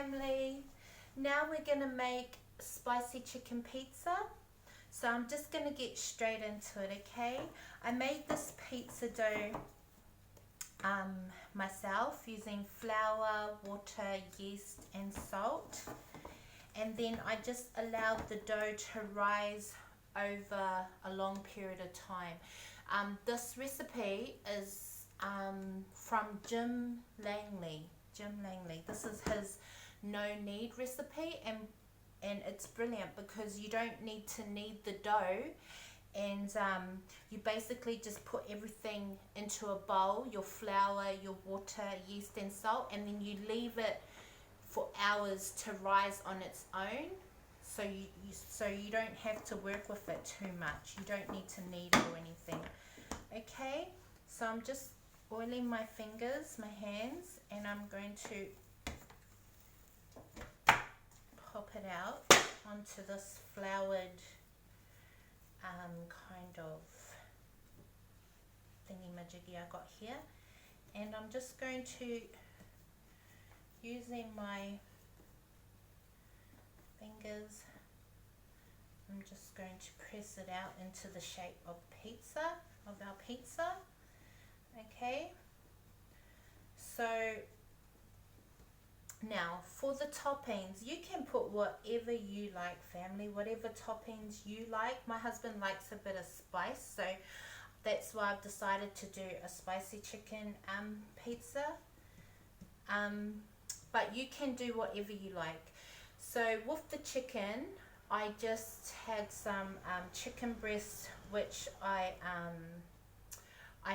family. Now we're going to make spicy chicken pizza. So I'm just going to get straight into it, okay? I made this pizza dough myself using flour, water, yeast and salt. And then I just allowed the dough to rise over a long period of time. This recipe is from Jim Langley. This is his no knead recipe, and it's brilliant because you don't need to knead the dough, and you basically just put everything into a bowl, your flour, your water, yeast and salt, and then you leave it for hours to rise on its own, so you don't have to work with it too much. You don't need to knead it or anything. Okay, so I'm just oiling my fingers, my hands, and I'm going to pop it out onto this floured kind of thingy-majiggy I got here, and I'm just going to, using my fingers, I'm just going to press it out into the shape of our pizza. Okay, so now for the toppings, you can put whatever you like, family, whatever toppings you like. My husband likes a bit of spice, so that's why I've decided to do a spicy chicken pizza. But you can do whatever you like. So with the chicken, I just had some chicken breast, which I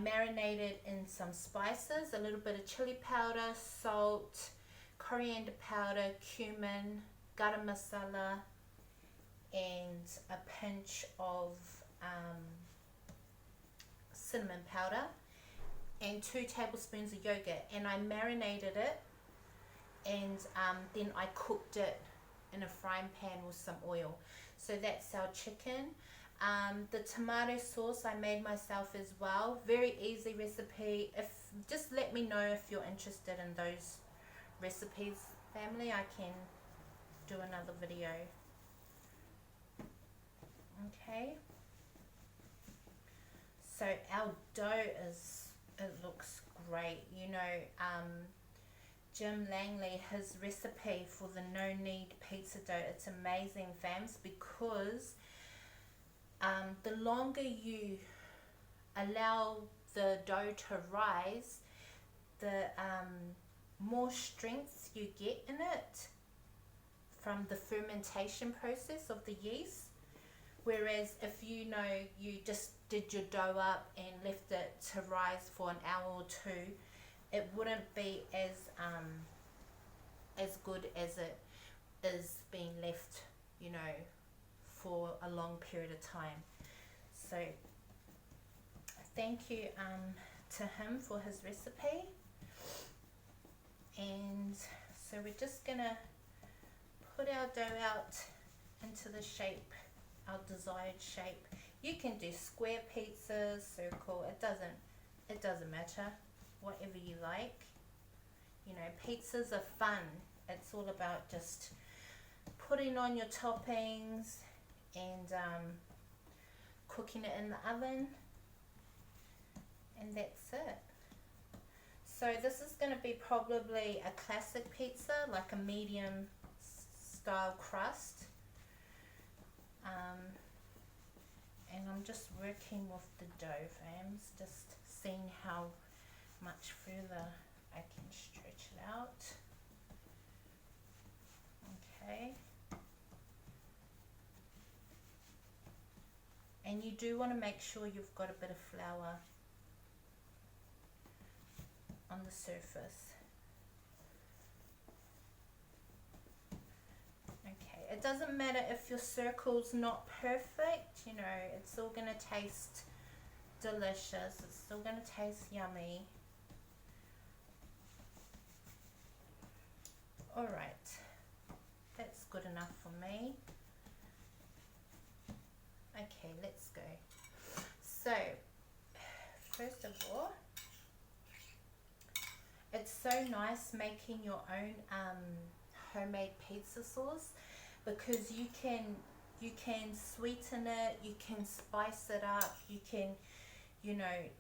marinated in some spices, a little bit of chili powder, salt, coriander powder, cumin, garam masala, and a pinch of cinnamon powder, and 2 tablespoons of yogurt, and I marinated it, and then I cooked it in a frying pan with some oil. So that's our chicken. The tomato sauce I made myself as well. Very easy recipe. Just let me know if you're interested in those recipes, family. I can do another video. Okay. So our dough it looks great. You know, Jim Langley, his recipe for the no knead pizza dough, it's amazing, fams, because the longer you allow the dough to rise, the more strength you get in it from the fermentation process of the yeast. Whereas if you just did your dough up and left it to rise for an hour or two, it wouldn't be as good as it is being left, you know, for a long period of time. So thank you to him for his recipe. And so we're just gonna put our dough out into the shape, our desired shape. You can do square pizzas, circle, it doesn't matter, whatever you like. You know, pizzas are fun. It's all about just putting on your toppings and cooking it in the oven, and that's it. So this is going to be probably a classic pizza, like a medium style crust, and I'm just working with the dough, fams, just seeing how much further I can stretch it out. Okay, and you do want to make sure you've got a bit of flour on the surface. Okay, it doesn't matter if your circle's not perfect, you know, it's still going to taste delicious, it's still going to taste yummy. Alright, that's good enough for me. Okay, let's go. So, first of all, it's so nice making your own homemade pizza sauce, because you can sweeten it, you can spice it up, you can, you know,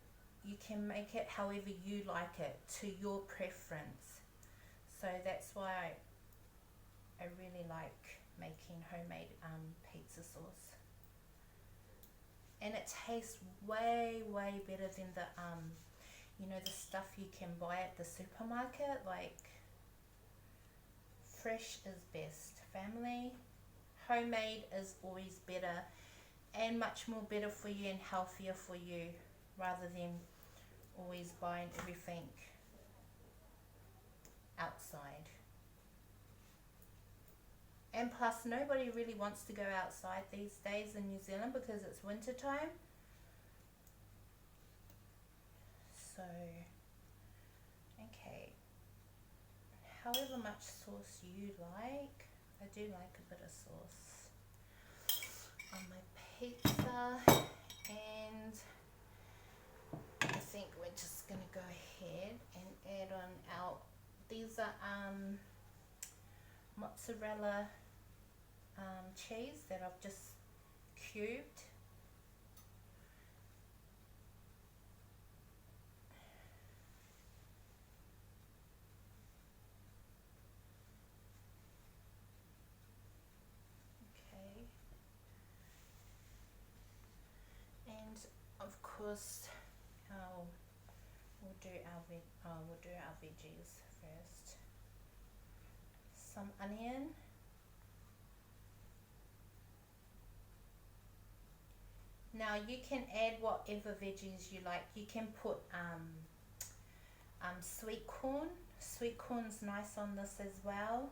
you can make it however you like it, to your preference. So that's why I really like making homemade pizza sauce. And it tastes way better than the you know, the stuff you can buy at the supermarket. Like, fresh is best, family. Homemade is always better, and much more better for you and healthier for you, rather than always buying everything outside. And plus, nobody really wants to go outside these days in New Zealand because it's winter time. So, okay, however much sauce you like. I do like a bit of sauce on my pizza, and I think we're just gonna go ahead and add on our, these are mozzarella cheese that I've just cubed. Okay, and of course we'll do our veggies first. Some onion. Now you can add whatever veggies you like. You can put sweet corn. Sweet corn's nice on this as well.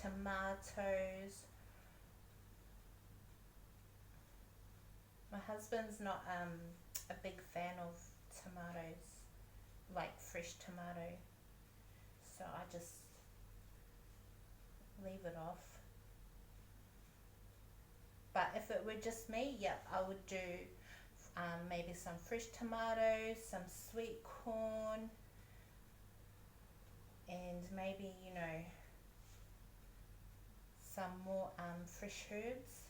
Tomatoes. My husband's not a big fan of tomatoes, like fresh tomato, so I just leave it off. But if it were just me, yeah, I would do maybe some fresh tomatoes, some sweet corn, and maybe, you know, some more fresh herbs.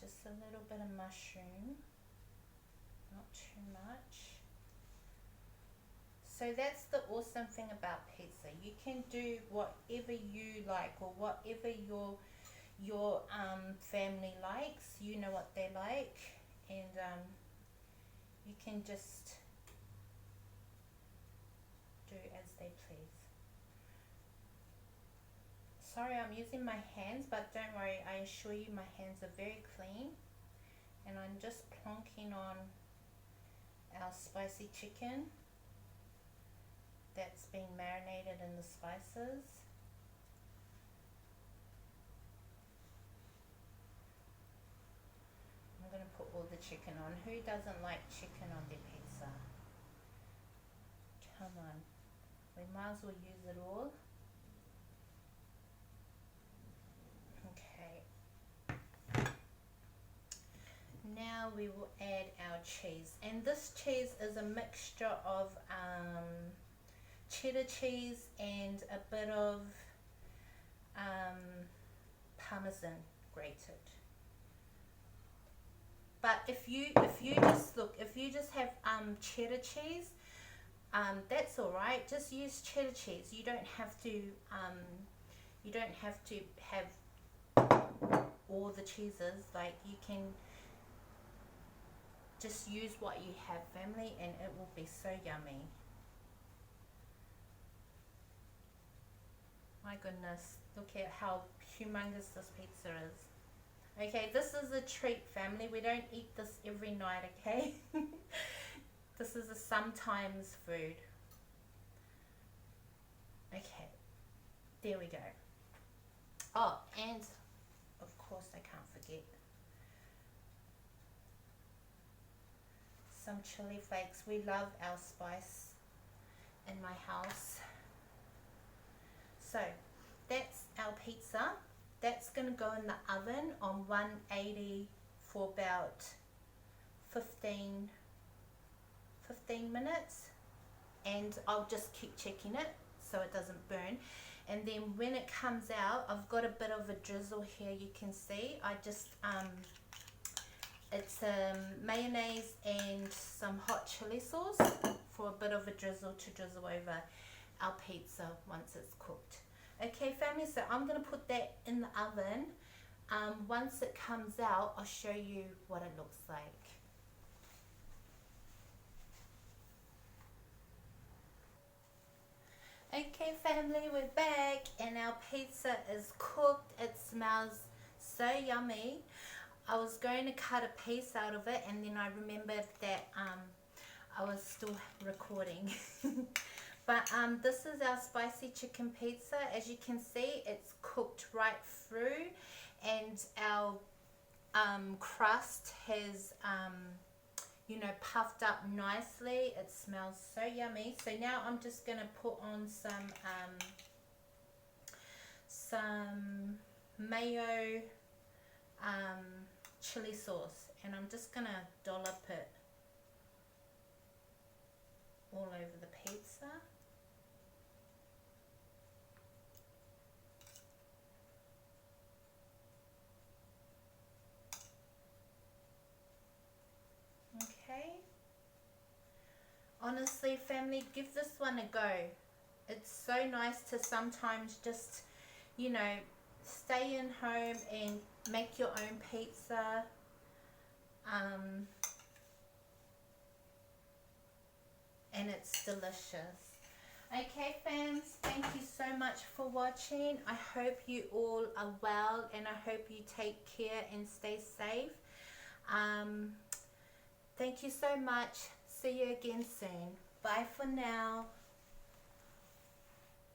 Just a little bit of mushroom, not too much. So that's the awesome thing about pizza. You can do whatever you like, or whatever your family likes. You know what they like, and you can just do as they please. Sorry, I'm using my hands, but don't worry, I assure you my hands are very clean. And I'm just plonking on our spicy chicken that's been marinated in the spices. I'm going to put all the chicken on. Who doesn't like chicken on their pizza? Come on, we might as well use it all. Now we will add our cheese, and this cheese is a mixture of cheddar cheese and a bit of parmesan grated. But if you just have cheddar cheese, that's all right. Just use cheddar cheese. You don't have to have all the cheeses. Like, you can just use what you have, family, and it will be so yummy. My goodness, look at how humongous this pizza is. Okay, this is a treat, family. We don't eat this every night, okay? This is a sometimes food. Okay, there we go. Oh, and of course I can't forget some chili flakes. We love our spice in my house. So that's our pizza. That's going to go in the oven on 180 for about 15 15 minutes, and I'll just keep checking it so it doesn't burn. And then when it comes out, I've got a bit of a drizzle here, you can see. I just it's mayonnaise and some hot chili sauce for a bit of a drizzle to drizzle over our pizza once it's cooked. Okay family, so I'm going to put that in the oven. Once it comes out, I'll show you what it looks like. Okay family, we're back and our pizza is cooked. It smells so yummy. I was going to cut a piece out of it, and then I remembered that I was still recording. But this is our spicy chicken pizza. As you can see, it's cooked right through, and our crust has you know, puffed up nicely. It smells so yummy. So now I'm just going to put on some mayo chili sauce, and I'm just going to dollop it all over the pizza. Okay. Honestly family, give this one a go. It's so nice to sometimes just, you know, stay in home and make your own pizza. And it's delicious. Okay fans, thank you so much for watching. I hope you all are well, and I hope you take care and stay safe. Thank you so much. See you again soon. Bye for now.